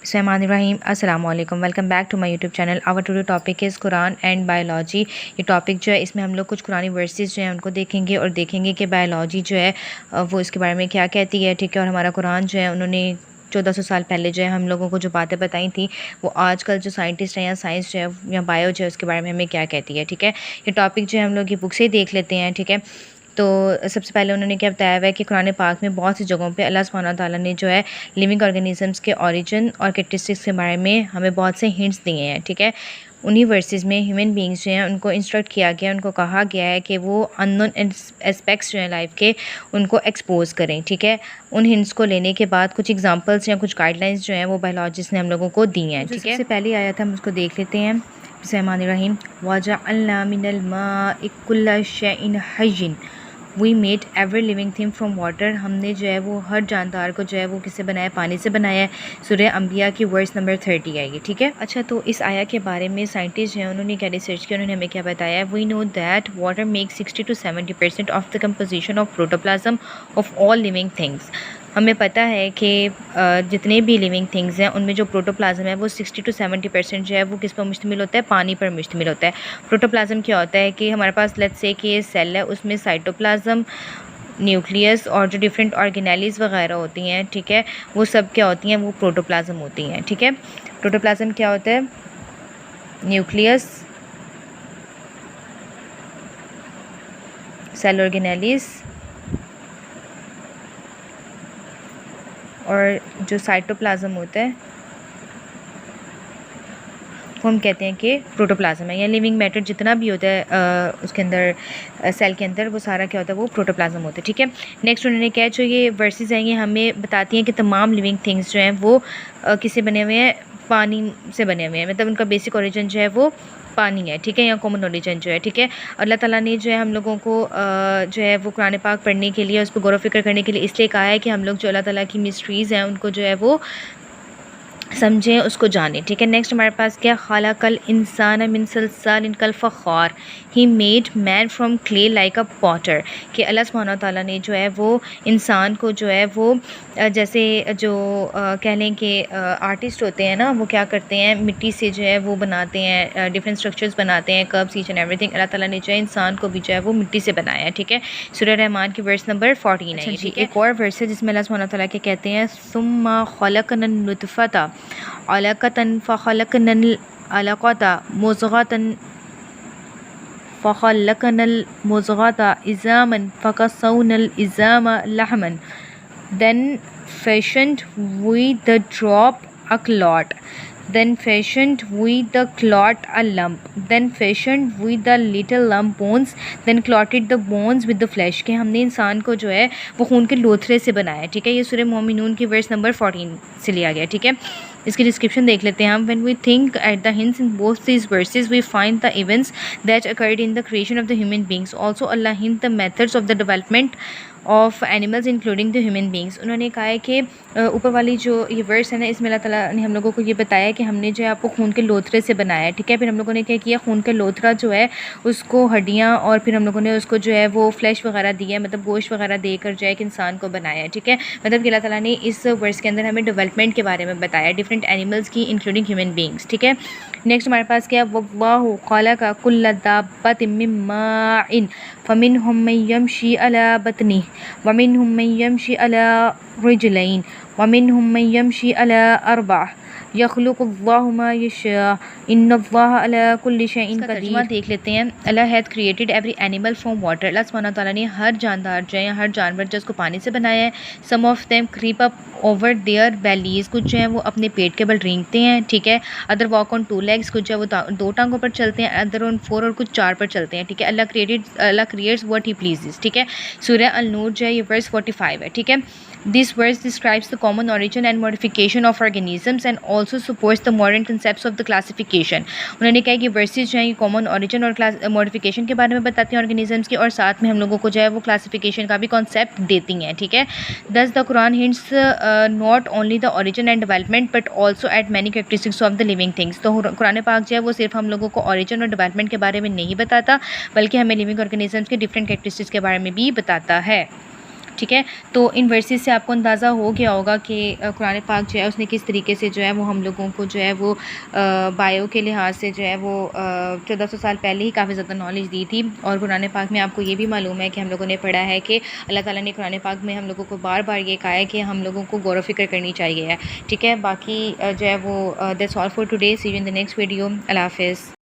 Bismillahirrahmanirrahim. Assalamu alaikum. Welcome back to my YouTube channel. Our today topic is Quran and biology. ये topic जो है इसमें हम लोग कुछ कुरानी वर्सेस जो हैं उनको देखेंगे और देखेंगे कि बायोलॉजी जो है वो इसके बारे में क्या कहती है, ठीक है। और हमारा कुरान जो है उन्होंने 1400 साल पहले जो है हम लोगों को जो बातें बताई थी वो आजकल जो साइंटिस्ट हैं या साइंस जो है या बायो जो है उसके बारे में हमें क्या कहती है, ठीक है। ये टॉपिक जो है हम लोग ये बुक से ही देख लेते हैं, ठीक है। तो सबसे पहले उन्होंने क्या बताया हुआ है कि कुरान पाक में बहुत सी जगहों पे अल्लाह सुब्हानहू व तआला ने जो है लिविंग ऑर्गेनिजम्स के ओरिजिन और कैरेक्टरिस्टिक्स के बारे में हमें बहुत से हिंट्स दिए हैं, ठीक है। उन्हीं वर्सेस में ह्यूमन बींग्स जो हैं उनको इंस्ट्रक्ट किया गया, उनको कहा गया है कि वो अननोन एस्पेक्ट्स जो हैं लाइफ के उनको एक्सपोज करें, ठीक है। उन हिंट्स को लेने के बाद कुछ एग्जांपल्स या कुछ गाइडलाइंस जो हैं वो बायोलॉजिस्ट ने हम लोगों को दी हैं, ठीक है। सबसे पहले आया था, हम उसको देख लेते हैं। बिस्मिल्लाहिर्रहमानिर्रहीम। वजअलना मिनल माइ कुल्ला शैइन हय्यिन। We made every living thing from water. हमने जो है वो हर जानदार को जो है वो किससे बनाया, पानी से बनाया है। सूरह अंबिया की वर्स नंबर 30 है ये, ठीक है। अच्छा, तो इस आया के बारे में साइंटिस्ट हैं उन्होंने क्या रिसर्च किया, उन्होंने हमें क्या बताया है। We know that water makes 60 to 70% of the composition of protoplasm of all living things. हमें पता है कि जितने भी लिविंग थिंग्स हैं उनमें जो प्रोटोप्लाज्म है वो 60 to 70% जो है वो किस पर मुश्तमिल होता है, पानी पर मुश्तमिल होता है। प्रोटोप्लाज्म क्या होता है कि हमारे पास लेट्स से कि ये सेल है, उसमें साइटोप्लाज्म, न्यूक्लियस और जो डिफरेंट ऑर्गेनेलीज वगैरह होती हैं, ठीक है, वो सब क्या होती हैं, वो प्रोटोप्लाज्म होती हैं, ठीक है। प्रोटोप्लाज्म क्या होता है, न्यूक्लियस, सेल ऑर्गेनेलीज और जो साइटोप्लाज्म होता है वो हम कहते हैं कि प्रोटोप्लाज्म है। या लिविंग मैटर जितना भी होता है उसके अंदर सेल के अंदर वो सारा क्या होता है, वो प्रोटोप्लाज्म होता है, ठीक है। नेक्स्ट उन्होंने क्या, जो ये वर्सेस हैं ये हमें बताती हैं कि तमाम लिविंग थिंग्स जो हैं वो किससे बने हुए हैं, पानी से बने हुए हैं। मतलब उनका बेसिक ओरिजिन जो है वो पानी है, ठीक है, या कॉमन ओरिजिन जो है, ठीक है। अल्लाह ताला ने जो है हम लोगों को जो है वो कुरान पाक पढ़ने के लिए, उस पर गौर व फिक्र करने के लिए इसलिए कहा है कि हम लोग जो अल्लाह ताला की मिस्ट्रीज़ हैं उनको जो है वो समझें, उसको जाने, ठीक है। नेक्स्ट हमारे पास क्या, खलक़ल इंसान मिन सलसालिन कल फ़ख़्ख़ार। He made man from clay like a potter. कि अल्लाह सुब्हानहू व तआला ने जो है वो इंसान को जो है वो जैसे जो कह लें कि आर्टिस्ट होते हैं ना, वो क्या करते हैं, मिट्टी से जो है वो बनाते हैं, डिफरेंट स्ट्रक्चर्स बनाते हैं, कर्व्स, ईच एंड एवरीथिंग। अल्लाह ताला ने जो है इंसान को भी जो है वो मिट्टी से बनाया है, ठीक है। सूरह रहमान की वर्स नंबर 14 है, ठीक है। एक और वर्स है जिसमें अल्लाह सुब्हानहू व तआला के कहते हैं, सुम्मा खलक़नन नुतफ़ता अलक़तन फ़ख़लक़नल अलक़ता मुज़ग़तन फ़ख़लक़नल मुज़ग़ता इज़ामन फ़कसौनल Izam लहमन। Then fashioned we the drop a clot, then fashioned we the clot a lump, then fashioned we the little lump bones, then clotted the bones with the flesh। के हमने इंसान को जो है वो खून के लोथरे से बनाया है, ठीक है। ये सूरह मोमिनून की वर्स नंबर 14 से लिया गया, ठीक है। इसकी डिस्क्रिप्शन देख लेते हैं हम। When we think at the hints in both these verses we find the events that occurred in the creation of the human beings. Also Allah hint the methods of the development of animals including the human beings. उन्होंने कहा है कि ऊपर वाली जो ये verse है ना, इसमें अल्लाह ताला ने हम लोगों को ये बताया कि हमने जो है आपको खून के लोथरे से बनाया है, ठीक है। फिर हम लोगों ने क्या किया, खून के लोथरा जो है उसको हड्डियाँ और फिर हम लोगों ने उसको जो है वो फ्लैश वगैरह दिया, मतलब गोश्त वगैरह देकर जो है एक इंसान को बनाया है, ठीक है। मतलब कि अल्लाह ताला ने इस वर्स के अंदर हमें डेवलपमेंट के बारे में बताया, डिफरेंट एनिमल्स की इंक्लूडिंग ह्यूमन बींग्स, ठीक है। नेक्स्ट हमारे पास क्या, वल्लाहु खलक़ कुल्ला दाब्बतिन मिन माइन फमिनहुम मन यमशी अला बतनिही वमिनहुम मन यमशी अला रिजलैन वमिनहुम मन यमशी अला अर्बअ यख़्लुक़ुल्लाहु मा यशा इन्नल्लाहा अला कुल्लि शैइन क़दीर। तर्जुमा देख लेते हैं। अल्लाह has created every animal from water. अल्लाह सुब्हानहू व तआला ने हर जानदार जो है, हर जानवर जो उसको पानी से बनाया है। Some of them creep up over their bellies. कुछ जो है वो अपने पेट के बल रेंगते हैं, ठीक है। Other walk on 2 legs। कुछ जो है वो 2 टांगों पर चलते हैं। अदर ऑन 4 और कुछ 4 पर चलते हैं, ठीक है। अल्लाह क्रिएट्स व्हाट ही प्लीजेस, ठीक है। सूरह अन-नूर जो है ये वर्स 45 है, ठीक है। This verse describes the common origin and modification of organisms and also supports the modern concepts of the classification। उन्होंने कहा कि वर्सेस जो है ये कॉमन ओरिजिन और मॉडिफिकेशन के बारे में बताती हैं ऑर्गेनिजम्स की, और साथ में हम लोगों को जो है वो क्लासिफिकेशन का भी कॉन्सेप्ट देती हैं, ठीक है। दस the Quran hints not only the origin and development but also eight many characteristics of the living things. तो कुरान पाक जो है वो सिर्फ हम लोगों को ओरिजिन और डेवलपमेंट के बारे में नहीं बताता, बल्कि हमें लिविंग ऑर्गेनिजम्स के डिफरेंट कैरेक्टरिस्टिक्स के बारे में भी बताता है। ठीक है। तो इन वर्सेस से आपको अंदाज़ा हो गया होगा कि कुरान पाक जो है उसने किस तरीके से जो है वो हम लोगों को जो है वो बायो के लिहाज से जो है वो 1400 साल पहले ही काफ़ी ज़्यादा नॉलेज दी थी। और कुरान पाक में आपको ये भी मालूम है कि हम लोगों ने पढ़ा है कि अल्लाह ताला ने कुरान पाक में हम लोगों को बार बार ये कहा है कि हम लोगों को गौर व फिक्र करनी चाहिए है। ठीक है, बाकी जो है वो that's all for today, see you in the next video. अल्लाह हाफ़िज़।